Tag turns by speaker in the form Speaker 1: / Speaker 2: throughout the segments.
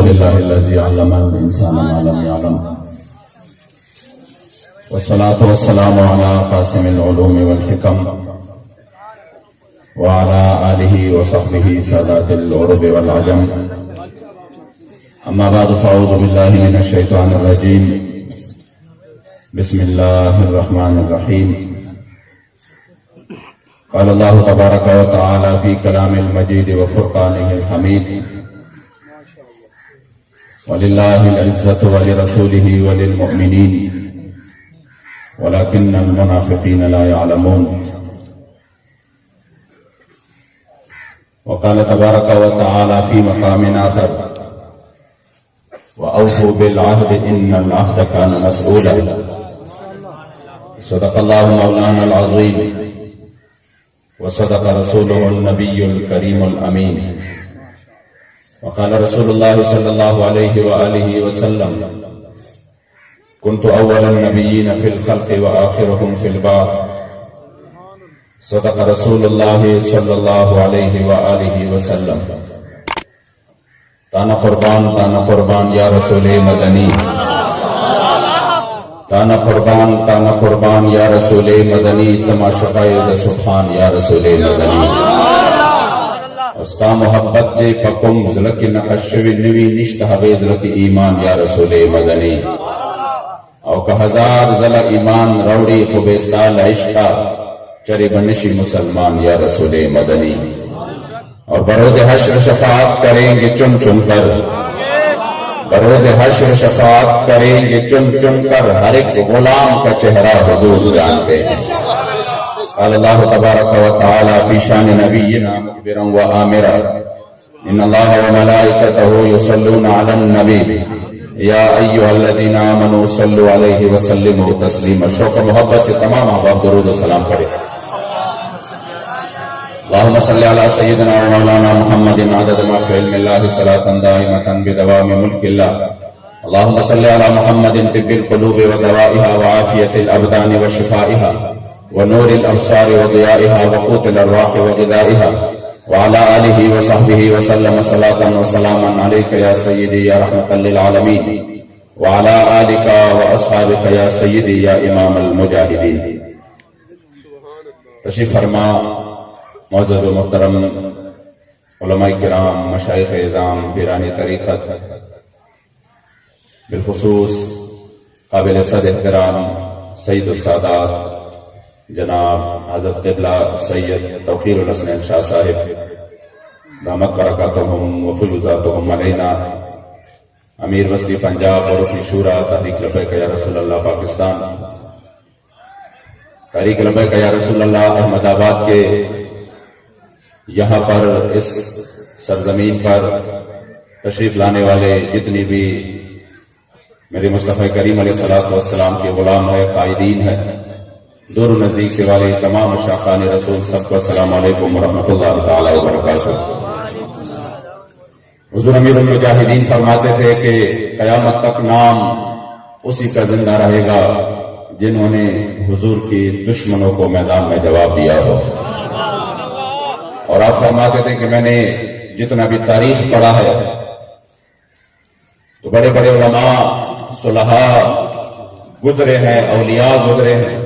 Speaker 1: لله الذي علم الإنسان ما لم يعلم والصلاة والسلام على قاسم العلوم والحكم وعلى آله وصحبه سادات العرب والعجم. أما بعد فأعوذ بالله من الشيطان الرجيم. بسم الله الرحمن الرحيم. قال الله تبارك وتعالى في كلام المجيد وفرقانه الحميد: ولله العزة ولرسوله وللمؤمنين ولكن المنافقين لا يعلمون. وقال تبارك وتعالى في مقام آخر: وأوفوا بالعهد إن العهد كان مسؤولا. صدق الله مولانا العظيم وصدق رسوله النبي الكريم الأمين. وقال رسول الله صلى الله عليه وآله وسلم: كنت أول النبيين في الخلق وآخرهم في البعث. صدق رسول الله صلى الله عليه وآله وسلم. تانا قربان یا رسول مدنی. تانا قربان یا رسول مدنی. تماشقائے سبحان یا رسول مدنی. استا محبت جے پکم زلک نقشوی نوی نشت حوی زلک ایمان یا رسول مدنی. او کہ ہزار زل ایمان روڑی خوبستال عشقہ چرے بنشی مسلمان یا رسول مدنی. اور بروز حشر شفاعت کریں گے چن چن کر. بروز حشر شفاعت کریں گے چن چن کر. ہر ایک غلام کا چہرہ حضور جانتے ہیں. قال اللہ تبارک و تعالی فی شان نبینا مخبرا و آمرا: ان اللہ و ملائکتہ یصلون علی النبی یا ایہا الذین آمنوا صلوا علیہ وسلموا تسلیما. شوق و محبت سے تمام احباب درود و سلام پڑھیں. اللہم صلی علی سیدنا و مولانا محمد عدد ما فی علم اللہ صلاة دائمتا بدوام ملک اللہ. اللہم صلی علی محمد طب القلوب و دوائها و عافیت الابدان و شفائها و نور الابصار و ضیائها و قوت الارواح و غذائها وعلى آلہ و صحبہ وسلم صلاة و سلاما علیک یا سیدی یا رحمتا للعالمین وعلى آلک و اصحابک یا سیدی یا امام المجاہدین. تشریف فرما معزز و محترم علماء کرام، مشائخ اعظام، پیران طریقت، بالخصوص قابل صد احترام سید السادات جناب حضرت قبلہ سید توقیر الحسنین شاہ صاحب دامت برکاتہم و فیوضاتہم علینا، امیر وسطی پنجاب اور رکن شورا تحریک لبیک یا رسول اللہ پاکستان، تحریک لبیک یا رسول اللہ احمد آباد کے یہاں پر اس سرزمین پر تشریف لانے والے جتنی بھی میرے مصطفیٰ کریم علیہ السلام کے غلام ہے، قائدین ہے، دور و نزدیک سے والے تمام اشاقان رسول، سب کو السلام علیکم ورحمۃ اللہ تعالی وبرکاتہ. حضور امیر المجاہدین فرماتے تھے کہ قیامت تک نام اسی کا زندہ رہے گا جنہوں نے حضور کی دشمنوں کو میدان میں جواب دیا ہو. اور آپ فرماتے تھے کہ میں نے جتنا بھی تاریخ پڑھا ہے تو بڑے بڑے علماء، صلحاء گزرے ہیں، اولیاء گزرے ہیں،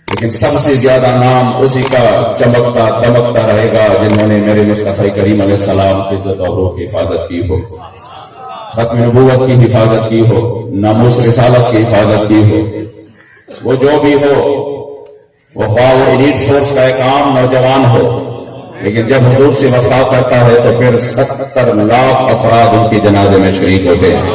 Speaker 1: لیکن سب سے زیادہ نام اسی کا چمکتا دمکتا رہے گا جنہوں نے میرے مصطفیٰ کریم علیہ السلام کی عزت و روح کی حفاظت کی ہو، ختم نبوت کی حفاظت کی ہو، ناموس رسالت کی حفاظت کی ہو. وہ جو بھی ہو، وہ خواہ وہ ایلیٹ فورس کا ایک عام نوجوان ہو، لیکن جب حضور سے وفا کرتا ہے تو پھر 70 لاکھ افراد ان کی جنازے میں شریک ہوتے ہیں.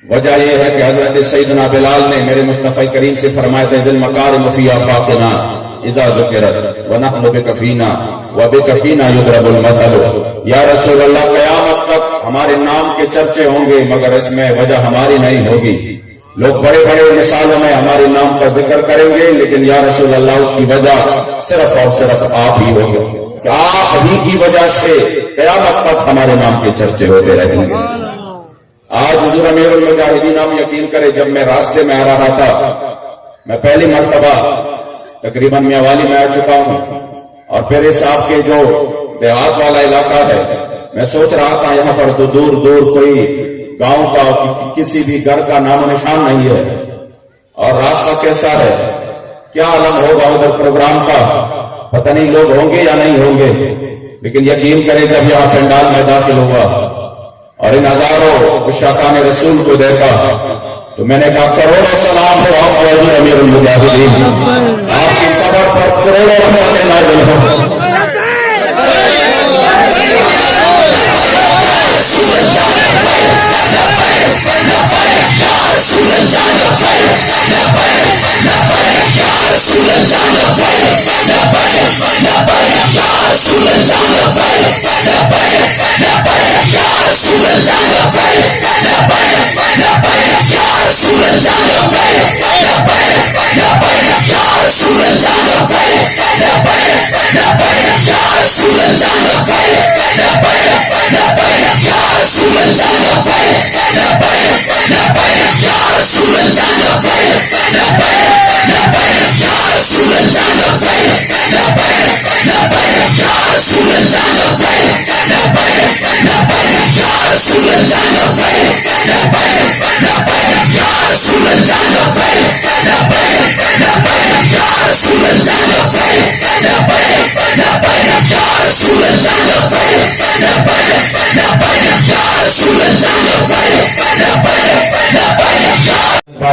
Speaker 1: وجہ یہ ہے کہ حضرت سیدنا بلال نے میرے مصطفیٰ کریم سے فرمایا تھا: ذل مکارم فی آفاقنا اذا ذکرت ونحن بکفینا وبکفینا یضرب المثل. یا رسول اللہ، قیامت تک ہمارے نام کے چرچے ہوں گے مگر اس میں وجہ ہماری نہیں ہوگی. لوگ بڑے بڑے مثالوں میں ہمارے نام کا ذکر کریں گے، لیکن یا رسول اللہ اس کی وجہ صرف اور صرف آپ ہی ہوں گے کہ آپ ہی کی وجہ سے قیامت تک ہمارے نام کے چرچے ہوتے رہیں گے. آج حضور امیر المجاہدین آپ یقین کرے، جب میں راستے میں آ رہا تھا، میں پہلی مرتبہ تقریباً میاوالی میں آ چکا ہوں، اور پھر اس آپ کے جو دیہات والا علاقہ ہے میں سوچ رہا تھا یہاں پر تو دور دور کوئی گاؤں کا کسی بھی گھر کا نام و نشان نہیں ہے، اور راستہ کیسا ہے، کیا عالم ہوگا ادھر پروگرام کا، پتہ نہیں لوگ ہوں گے یا نہیں ہوں گے، لیکن یقین کریں جب یہاں پنڈال میں داخل ہوا اور ان ہزاروں عشاقان رسول کو دیکھا تو میں نے کہا کروڑوں سلام ہو آپ کو حضور امیر المجاہدین، آپ کی قبر پر کروڑوں رحمتیں نازل ہوں۔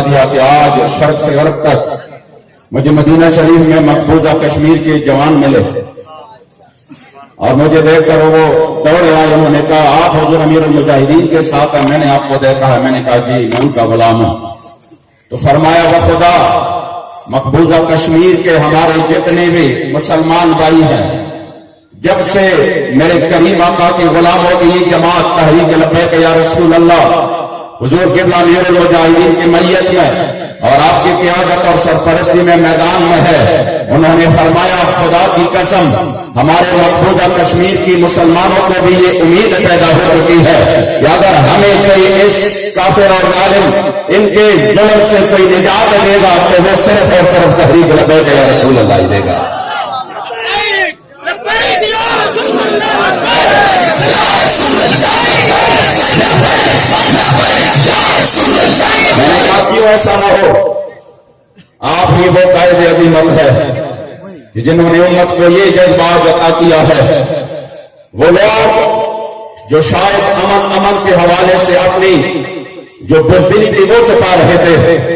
Speaker 1: دیا کہ آج شرق سے غرب تک مجھے مدینہ شریف میں مقبوضہ کشمیر کے جوان ملے اور مجھے دیکھ کر وہ دوڑے آئے، انہوں نے کہا آپ حضور امیر المجاہدین کے ساتھ ہیں، میں نے آپ کو دیکھا ہے، میں نے کہا جی میں ان کا غلام ہوں۔ تو فرمایا وہ خدا مقبوضہ کشمیر کے ہمارے جتنے بھی مسلمان بھائی ہیں، جب سے میرے کریم آقا کے غلاموں کی یہ جماعت تحریک لبیک یا رسول اللہ حضور قبلہ امیر المجاہدین کی میت میں اور آپ کی قیادت اور سرپرستی میں میدان میں ہے، انہوں نے فرمایا خدا کی قسم ہمارے مقبوضہ کشمیر کی مسلمانوں کو بھی یہ امید پیدا ہو چکی ہے کہ اگر ہمیں کوئی اس کافر اور ظالم ان کے ظلم سے کوئی نجات دے گا تو وہ صرف اور صرف تحریک لبیک یا رسول اللہ ہی دے گا۔ میں نے کہا کیوں ایسا نہ ہو، آپ ہی وہ قائد عظیمت ہے کہ جنہوں نے امت کو یہ جذبات عطا کیا ہے، وہ لوگ جو شاید امن کے حوالے سے اپنی جو بزدلی تھی وہ چھپا رہے تھے،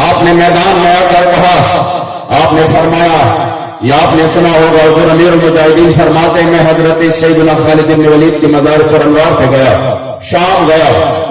Speaker 1: آپ نے میدان میں آ کر کہا، آپ نے فرمایا، یا آپ نے سنا ہوگا حضور امیر المجاہدین فرماتے میں حضرت سیدنا خالد بن ولید کی مزار پر انوار پہ گیا، شام گیا،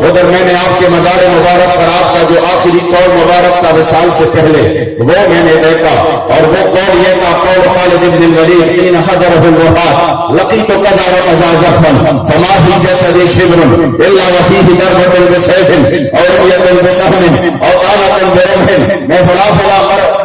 Speaker 1: ادھر میں نے آپ کے مزار مبارک پر آپ کا جو آخری قول مبارک تھا وصال سے پہلے وہ میں نے دیکھا، اور وہ قول یہ تھا قول خالد بن الولید ان حضرہ الوفات لقیت قضا وقضا زخما فما فی جسد شبر الا وفیہ ضربۃ بسیف او رمیۃ بسهم او طعنۃ برمح، میں فلاں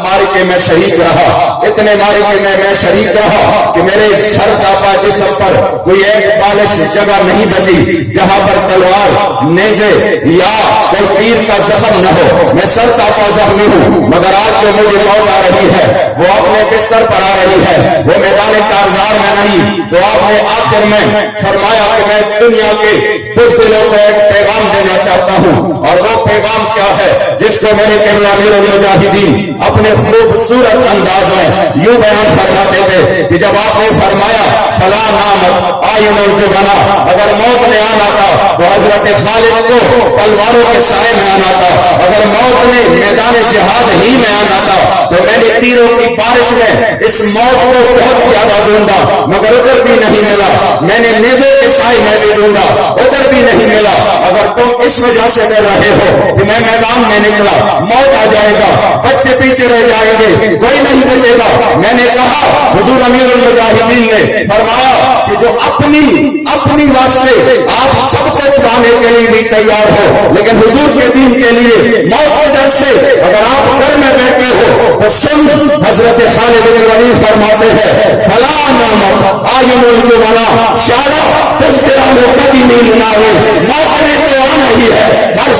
Speaker 1: مارکے میں شریک رہا، اتنے مارکے میں شریک رہا کہ میرے سر تاپا جسم پر کوئی ایک بالش جگہ نہیں بچی جہاں پر تلوار، نیزے یا کوئی تیر کا زخم نہ ہو، میں سر تاپا زخمی ہوں، مگر آج جو مجھے موت آ رہی ہے وہ اپنے بستر پر آ رہی ہے، وہ میدان کارزار میں نہیں۔ تو آپ نے آخر میں فرمایا کہ میں دنیا کے بزدلوں کو ایک پیغام دینا چاہتا ہوں، اور وہ پیغام کیا ہے جس کو میرے قبلہ امیر المجاہدین اپنے خوبصورت انداز میں یوں بیان فرماتے تھے کہ جب آپ نے فرمایا فلا نامت آئین الجبنا، اگر موت نے آنا تھا تو حضرت خالد کو تلواروں کے سائے میں آنا تھا، اگر موت نے میدان جہاد ہی میں آنا تھا تو میں نے تیروں کی بارش میں اس موت کو بہت زیادہ ڈھونڈا مگر ادھر بھی نہیں ملا، میں نے نیزے کے سائے میں بھی ڈھونڈا ادھر بھی نہیں ملا، اگر تم اس وجہ سے ڈر رہے ہو کہ میں میدان میں نکلا موت آ جائے گا، بچے پیچھے رہ جائیں گے، کوئی نہیں بچے گا، میں نے کہا حضور امیر المجاہدین نے فرمایا کہ جو اپنی واسطے آپ سب کو چھڑانے کے لیے بھی تیار ہو، لیکن حضور کے دین کے لیے موت کے ڈر سے اگر آپ گھر میں بیٹھے ہو تو سن حضرت خالد بن ولید فرماتے ہیں فلا نامت آئین الجبنا، شالا اس طرح میں کبھی نہیں بناوے، موت نے تو آنا ہی ہے، ہر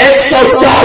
Speaker 1: 104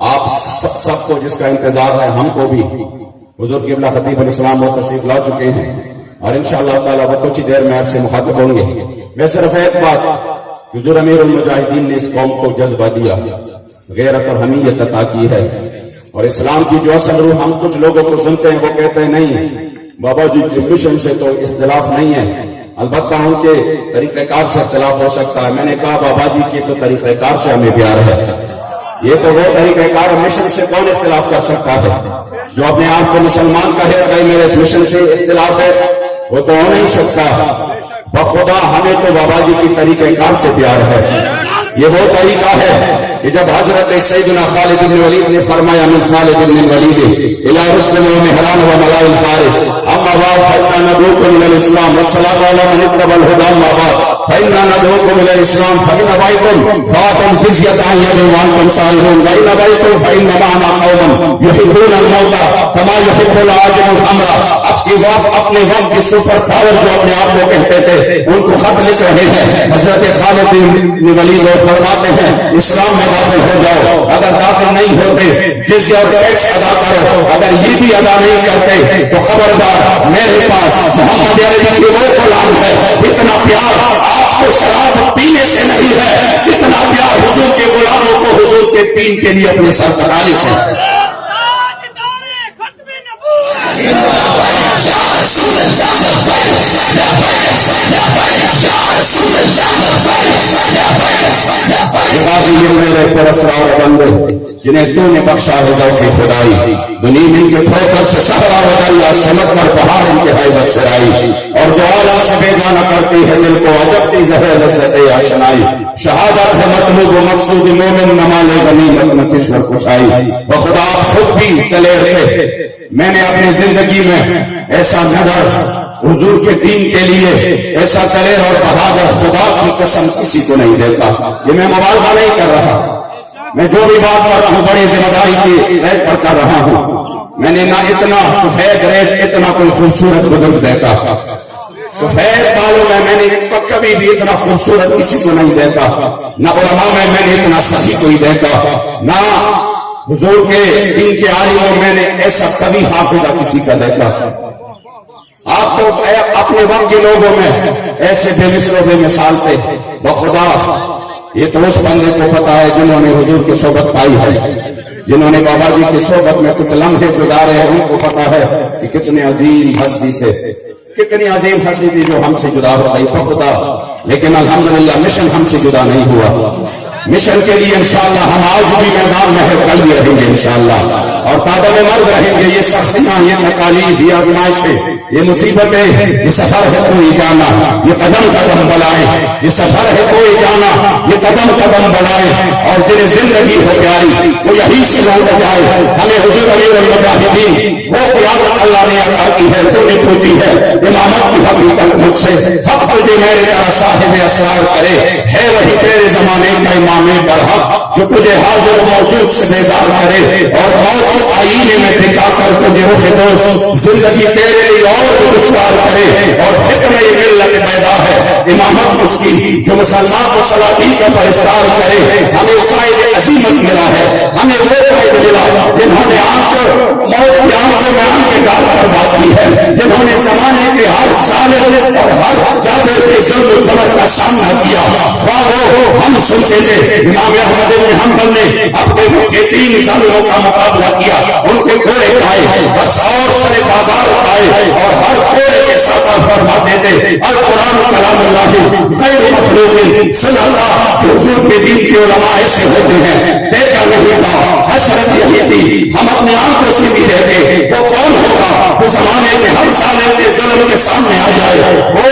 Speaker 1: آپ سب کو جس کا انتظار ہے، ہم کو بھی حضور قبلہ خطیب علیہ السلام وہ تشریف لا چکے ہیں اور انشاءاللہ تعالیٰ وہ کچھ دیر میں آپ سے مخاطب ہوں گے۔ میں صرف ایک بات، حضور امیر المجاہدین نے اس قوم کو جذبہ دیا، غیرت اور حمیت عطا کی ہے، اور اسلام کی جو اصل روح ہم کچھ لوگوں کو سنتے ہیں وہ کہتے ہیں نہیں بابا جی کے مشن سے تو اختلاف نہیں ہے، البتہ ان کے طریقہ کار سے اختلاف ہو سکتا ہے۔ میں نے کہا بابا جی کے تو طریقہ کار سے ہمیں پیار ہے، یہ تو وہ طریقہ کار مشن سے کون اختلاف کر سکتا ہے؟ جو اپنے آپ کو مسلمان کہے کہ میرے اس مشن سے اختلاف ہے، وہ تو ہو نہیں سکتا۔ بخدا ہمیں تو بابا جی کی طریقہ کار سے پیار ہے۔ یہ وہ طریقہ ہے کہ جب حضرت سیدنا خالد بن ولید نے فرمایا من خالد بن ولید الى رسل و مہران و ملاء الفارس اما بعد فإنا ندعوكم الى الاسلام والسلام على من اتبع الهدى اما بعد فإنا ندعوكم الى الاسلام فإن ابيتم فاتوا الجزية عن يد وانتم صاغرون وإن ابيتم فإن معنا قوما يحبون الموت كما يحب العاجل الخمر۔ اپنے وقت کی سپر پاور جو اپنے آپ کو کہتے تھے ان کو خط لکھ رہے ہیں۔ حضرت خالد بن ولید فرماتے ہیں اسلام میں داخل ہو جاؤ، اگر داخل نہیں ہوتے جزیہ اور ٹیکس ادا کرو، اگر یہ بھی ادا نہیں کرتے تو خبردار میرے پاس محمد عربی کی وہ غلام ہے۔ اتنا پیار آپ کو شراب پینے سے نہیں ہے جتنا پیار حضور کے غلاموں کو حضور کے دین کے لیے اپنے سر چڑھانے سے ہے۔ میرے پرسرار بندے جنہیں تو نے بخشا ہے ذوق خدائی، دنیا ان کے ٹھوکر سے صحرا ہو گیا، سمجھ کر پہاڑ ان کے ہیبت سے آئی، اور جو عالم سے بیگانہ کرتی ہے دل کو عجب چیز ہے لذت آشنائی۔ شہادت ہے مطلوب و مقصود مومن نمال غنیمت میں کشور کشائی۔ بخدا خود بھی دلیر تھے، میں نے اپنی زندگی میں ایسا نظر حضور کے دین کے لیے ایسا دلیر اور بہادر خدا کی قسم کسی کو نہیں دیتا۔ یہ میں مبالغہ نہیں کر رہا، میں جو بھی بات کر رہا ہوں بڑی ذمہ داری کی عہد پر کر رہا ہوں۔ میں نے نہ اتنا سفید ریش اتنا کوئی خوبصورت بزرگ دیکھا، سفید بالوں میں نے کبھی بھی اتنا خوبصورت کسی کو نہیں دیکھا، نہ علماء میں نے اتنا صحیح کوئی دیکھا، نہ حضور کے دین کے عالموں میں نے ایسا کبھی حافظہ کسی کا دیکھا۔ آپ تو اپنے وقت کے لوگوں میں ایسے بے مثل و بے مثال تھے۔ بخدا یہ تو اس بندے کو پتا ہے جنہوں نے حضور کی صحبت پائی ہے، جنہوں نے بابا جی کی صحبت میں کچھ لمحے گزارے ہیں، ان کو پتا ہے کہ کتنے عظیم ہستی سے، کتنی عظیم ہستی تھی جو ہم سے جدا ہو گئی بخدا، لیکن الحمدللہ مشن ہم سے جدا نہیں ہوا۔ مشن کے لیے انشاءاللہ ہم آج بھی میدان میں کل بھی رہیں گے انشاءاللہ، اور قدم مرد رہیں گے۔ یہ سختیاں، یہ تکالیف، یہ آزمائشیں، یہ مصیبتیں، یہ سفر ہے کوئی جانا، یہ قدم قدم بلائیں، یہ سفر ہے کوئی جانا، یہ قدم قدم بلائیں، اور جنہیں زندگی ہو پیاری وہ یہی سے لوٹ جائے۔ ہمیں حضور امیر المجاہدین وہ قیادت اللہ نے عطا کی ہے، تو نے پوچھی ہے امامت کی حقیقت مجھ سے حق تجھے میرے طرح صاحب اسرار کرے، ہے وہی تیرے زمانے کا امام برحق جو تجھے حاضر موجود سے بیدار کرے، اور موت آئینے میں دکھا کر تجھے رخ دوست زندگی تیرے لیے اور دشوار کرے، اور حکم ملت پیدا ہے امامت اس کی جو مسلمان کو صلاحی کا پرستار کرے۔ ہمیں قائد عظیمت ملا ہے، ہمیں وہ قائد ملا جنہوں نے موت کی آنکھوں میں آنکھیں ڈال کر بات کی ہے، جنہوں نے زمانے کے ہر سال اور ہر جادے کے ظلم و جبر کا سامنا کیا۔ ہم سنتے تھے امام احمد بن حنبل نے اپنے کے 3 ظالموں کا مقابلہ کیا، ان کے گھوڑے کھائے، بس اور سارے بازار کھائے، اور ہر گھوڑے کے ساتھ فرماتے تھے القرآن کلام اللہ غیر مخلوق صلی اللہ۔ حضور کے دین کے علماء ایسے ہوتے ہیں، دیکھا نہیں تھا، حسرت یہی تھی ہم اپنے آنکھوں سے بھی دیکھے وہ کون ہوگا جو زمانے کے ہر ظالم کے ظلم کے سامنے آ جائے، وہ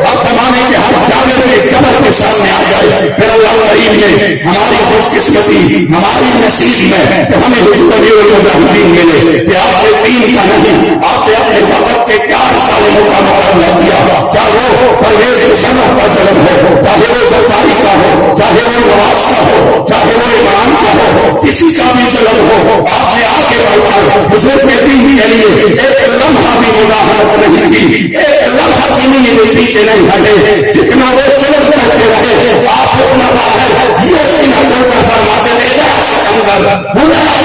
Speaker 1: ہر زمانے کے ہر جابر کے جبر کے سامنے آ جائے۔ پھر اللہ کریم نے ہماری خوش قسمتی، ہماری نصیب میں کہ ہمیں حضور امیر المجاہدین ملے کہ آپ نے دین کا نہیں، آپ نے اپنے وقت کے 4 ظالموں کا مقابلہ کیا، چاہے وہ پرویز مشرف کا ظلم ہو، چاہے وہ زرفاری کا ہو، چاہے وہ نواز کا ہو، چاہے وہ عمران کا ہو، کسی کا بھی ظلم ہو، آپ نے آگے بڑھ کر حضور کے دین کے لیے ایک لمحہ بھی مداحمت نہیں کی، ایک لمحہ بھی نہیں پیچھے نہیں ہٹے۔ جتنا وہ ظلم کرتے رہے آپ اپنا باہر یہ سینہ چل کر فرماتے رہے ایسا منظر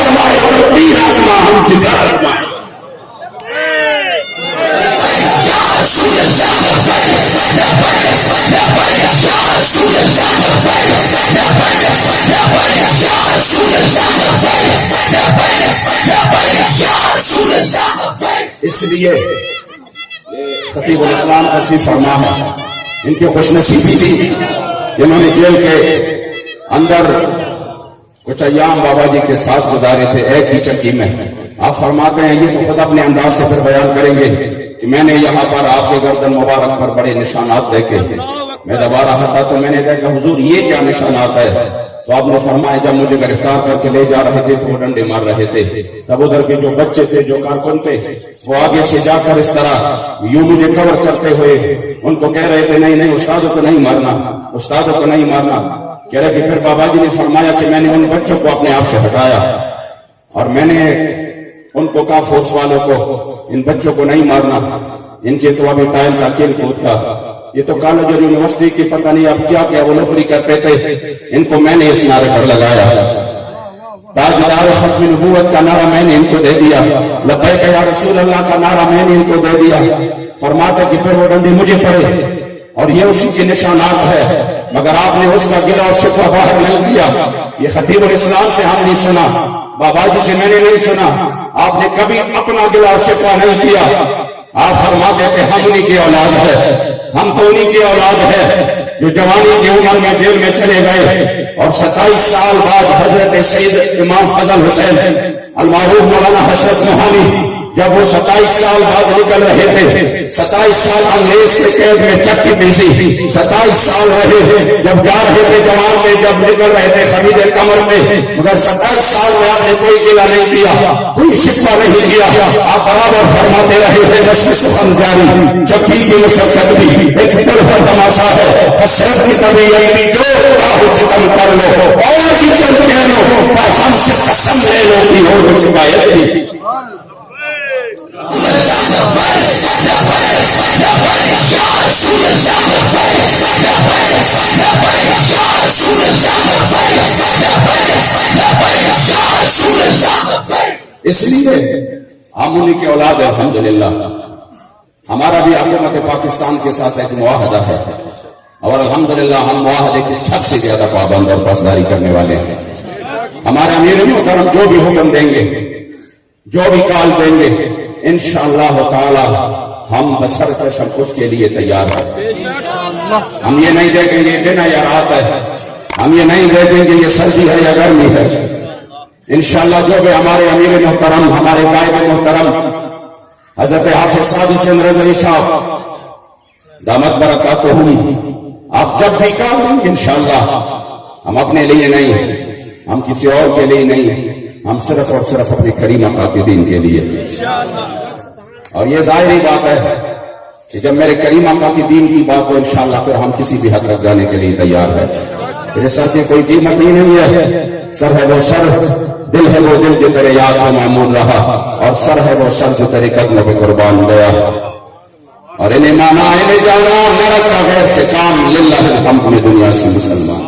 Speaker 1: اس لیے خطیب الاسلام تشریف فرما ہے، ان کی خوش نصیبی تھی جنہوں نے جیل کے اندر کچھ ایام بابا جی کے ساتھ گزارے تھے ایک ہی چکی میں۔ آپ فرماتے ہیں یہ تو خود اپنے انداز سے پھر بیان کریں گے کہ میں نے یہاں پر آپ کے گردن مبارک پر بڑے نشانات دیکھے، میں دبا رہا تھا تو میں نے دیکھا حضور یہ کیا نشانات ہے؟ تو آپ نے فرمایا جب مجھے گرفتار کر کے لے جا رہے تھے تو وہ ڈنڈے مار رہے تھے، تب ادھر کے جو بچے تھے جو کارکن تھے وہ آگے سے جا کر اس طرح یوں مجھے کور کرتے ہوئے ان کو کہہ رہے تھے نہیں نہیں استادوں کو نہیں مارنا، استادوں کو نہیں مارنا۔ کہہ رہے کہ پھر بابا جی نے فرمایا کہ میں نے ان بچوں کو اپنے آپ سے ہٹایا اور میں نے ان کو کہا فورس والوں کو ان بچوں کو نہیں مارنا، ان کے تو ابھی ٹائم کا کھیل کود کا، یہ تو کالج اور یونیورسٹی کی پتہ نہیں اب کیا کیا وہ نوکری کرتے تھے، ان کو میں نے اس نعرے پر لگایا، تاجدار ختم نبوت کا نعرہ میں نے ان کو دے دیا، لبیک یا رسول اللہ کا نعرہ میں نے ان کو دے دیا۔ فرماتے کہ پھر وہ ڈنڈے مجھے پڑے اور یہ اسی کے نشانات ہے، مگر آپ نے اس کا گلہ اور شکوہ باہر نہیں کیا۔ یہ خطیب الاسلام سے ہم نہیں سنا، بابا جی سے میں نے نہیں سنا، آپ نے کبھی اپنا گلہ اور شکوہ نہیں کیا۔ آپ فرماتے کہ ہم انہی کی اولاد ہے، ہم تو انہی کی اولاد ہے جو جوانی کی عمر میں جیل میں چلے گئے اور 27 سال بعد حضرت سید امام فضل حسین المعروف مولانا حسرت موہانی جب وہ 27 سال بعد نکل رہے تھے، 27 سال انگریز کے قید میں چکی پیسی، 27 سال رہے، جب جا رہے تھے جوان میں، جب نکل رہے تھے خمید کمر میں، مگر 27 سال میں آپ نے کوئی گلہ نہیں کیا، کوئی شکوہ نہیں کیا، آپ برابر فرماتے رہے تھے نشر سخن جاری، چکی کی مشقت بھی ایک طرف تماشا ہے، حسرت کی طبیعت بھی جو چاہو ستم کر لو اور بھی چل کہہ لو، پر ہم سے قسم لے لو کہ ہو شکایت بھی۔ اس لیے ہم انہی کی اولاد ہے الحمدللہ۔ ہمارا بھی حکومت پاکستان کے ساتھ ایک معاہدہ ہے اور الحمدللہ ہم معاہدے کی سب سے زیادہ پابند اور پاسداری کرنے والے ہیں۔ ہمارے امیر محترم جو بھی حکم دیں گے، جو بھی کال دیں گے، انشاءاللہ تعالی ہم بصرت شمکش کے لیے تیار ہیں۔ ہم یہ نہیں دیکھیں گے دن ہے یا رات ہے، ہم یہ نہیں دیکھیں گے یہ سردی ہے یا گرمی ہے، انشاءاللہ جو بھی ہمارے امیر محترم، ہمارے قائد محترم حضرت حافظ سعد حسین رضوی صاحب دامت برکاتہم، آپ جب بھی کہا دیں گے انشاءاللہ ہم اپنے لیے نہیں، ہم کسی اور کے لیے نہیں، ہم صرف اور صرف اپنے کریم آقا کے دین کے لیے۔ اور یہ ظاہری بات ہے کہ جب میرے کریم آقا کی دین کی بات ہو انشاءاللہ پھر ہم کسی بھی حد تک جانے کے لیے تیار ہیں۔ میرے سر سے کوئی قیمت ہی نہیں ہے، سر ہے وہ سر، دل ہے وہ دل جو تیرے یاد میں معمول رہا، اور سر ہے وہ سر جو تیرے قدموں پہ قربان گیا، اور انہیں مانا انہیں جانا نہ رکھا غیر سے کام، للہ الحمد میں دنیا سے مسلمان۔